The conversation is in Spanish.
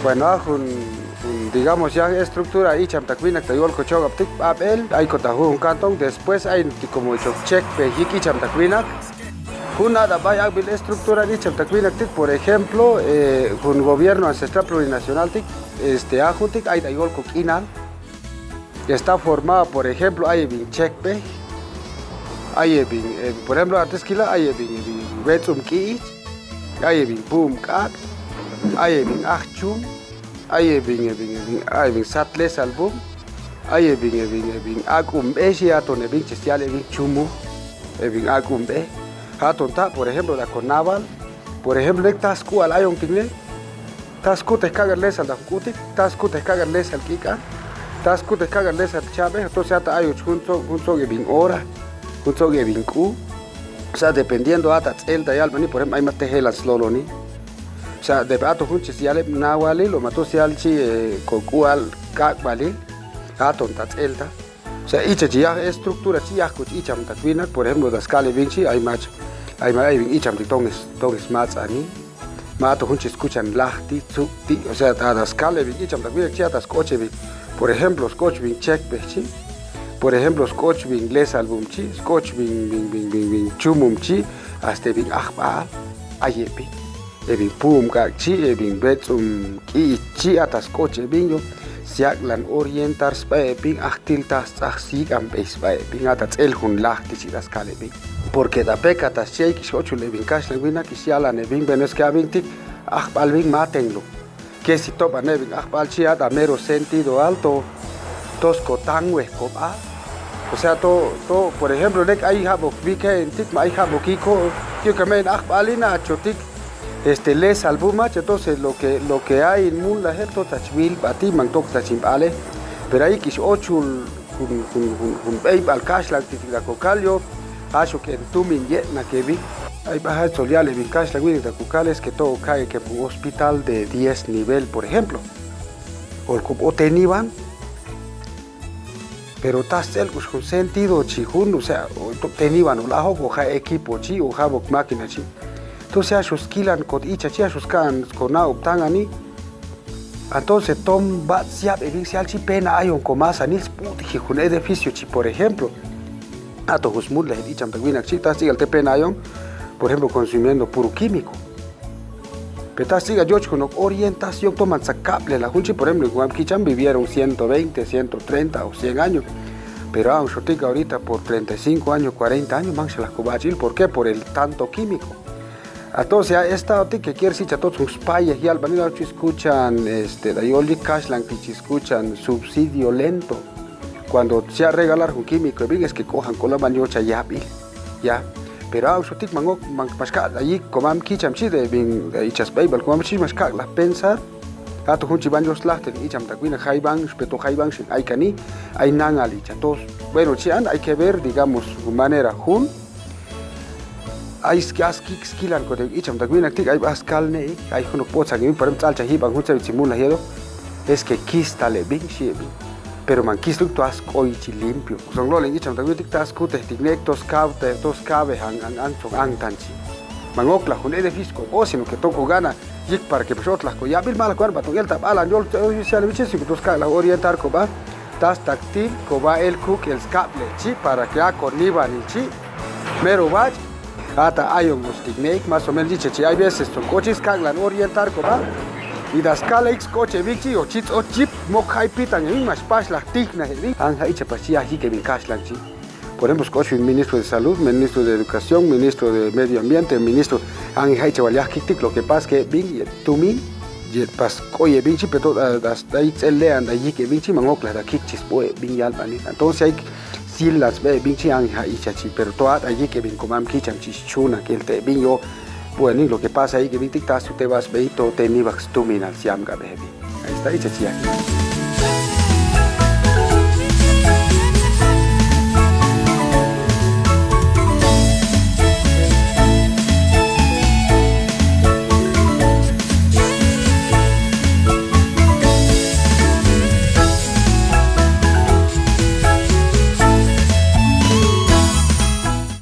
Bueno, digamos ya estructura y chamtacuina que igual cochón aptic papel, hay cotajú un cantón, después hay como hecho check pejic y chamtacuina. Una da vaya a estructura y chamtacuina, por ejemplo, un gobierno ancestral plurinacional, ajutic, hay igual coquinal, está formada, por ejemplo, hay bin check pe, hay bin, por ejemplo, antes que la hay bin betum ki, hay bin boom kak, hay bin achum. Hay bin satles album, hay bin acum Asia ton bin chestial bin chumu, bin acum be, hatonta por ejemplo la carnaval, por ejemplo el tascu al ayon tingle, tascu te cagarles al dacuti, tascu te cagarles al kika, tascu te cagarles al chabe, entonces hasta hay junto que bin hora, junto que bin ku, o sea dependiendo hasta el de albani, por ejemplo hay más tejelas loloni. O sea, de pato junches ya le nawali lo mató si al chi cocual cacbali aton tat elta. O sea, icha ya estructura chi ya coch icham tatwina, por ejemplo, das cale vinci hay icham tonges mats ani. Mato junches escuchan lahti ti, o sea, das cale vinci icham tatwina chi das coche vin. Por ejemplo, scotch vin check bechi. Por ejemplo, scotch vin les album chi, scotch vin chumum chi, hasta vin achbal ayepi. Ebin pum kak chi ebin betum ki chi atas coche bingo siaklan orientar spa ebin achtil tas achsig am base spa ebin atas el hun lahti chi das kale bin porque da peka tas shake shochu lebin kash lebina ki sialan ebin benes ka bin tik achbal bin matenlo que si topa nebin achbal chi ada mero sentido alto tosco tangwe copa. O sea, por ejemplo, nek hay habo vike tik ma hay habo kiko yo que men achbalina chotik les albumach, entonces lo que hay en mundo es todo tachvil bati mantok tachimbale pero ahí que ochul un babe al cash la tica cocalio acho que tu min na que vi hay bajas soliales vi cash la guida cocales que todo cae que un hospital de 10 nivel por ejemplo o teniban pero tas el con sentido chijun o sea teniban o la ho equipo chi o jabo máquina chi. Entonces a sus kilan con icha chi a sus can con na uptangani entonces tom bat siap evin si alchi pena hay un comasa ni sputi con edificio chi por ejemplo a todos mud la icha también chi ta siga el pena hay por ejemplo consumiendo puro químico pero siga yo con orientación toman sacable la junchi por ejemplo en Kichan vivieron 120 130 o 100 años pero a un shotica ahorita por 35 años 40 años man se las cobachil ¿por qué? Por el tanto químico. Entonces, esta que quiere decir que todos sus payas y albaneros escuchan, la yoli cashlan que escuchan subsidio lento. Cuando se ha regalar un químico, es que cojan con la maniocha ya, pero a usted mango mascar allí como kicham chi de bin ichas baibal como chi mascar la pensar a tu hunchi banjos lachten icham taquina jaiban speto jaiban sin hay cani hay nangali chatos. Bueno, chi hay que ver digamos de manera jun hay skilan con el icham taquina tic hay bascalne hay uno pocha que por ejemplo alcha hiban huncha simula hedo es que quistale bin chi pero man kisluk to as koichi limpio son lo le icham taquina tic tas kute tic tos cabe ang chong tanchi mangokla con edificio o sino que toco gana yik para que pesotlas ko ya bil mal ko ba to el tap ala yo se le biche si tos ka la orientar ko ba tas táctil ko ba el cook el cable chi para que a corniba ni chi mero bach ata hay un technique más o menos dice chi hay veces son coches ka la orientar ko ba y das kala x coche bichi o chip mo khai pitan en más pas la tigna han ha icha pasia hi que bin cash lan chi. Por ejemplo, escoge un ministro de salud, ministro de educación, ministro de medio ambiente, ministro han hecho lo que pasa que bin tumi y pas oye bin pero hasta ahí se lean de allí que bin mangokla da kichis boy bin yalbani. Entonces hay si las ve bin han hecho pero toda allí que bin comam kicham chichuna que el te bin yo bueno lo que pasa ahí que bin tic tas te vas veito te ni vas tuminal siam ga bebi. Ahí está hecha chi.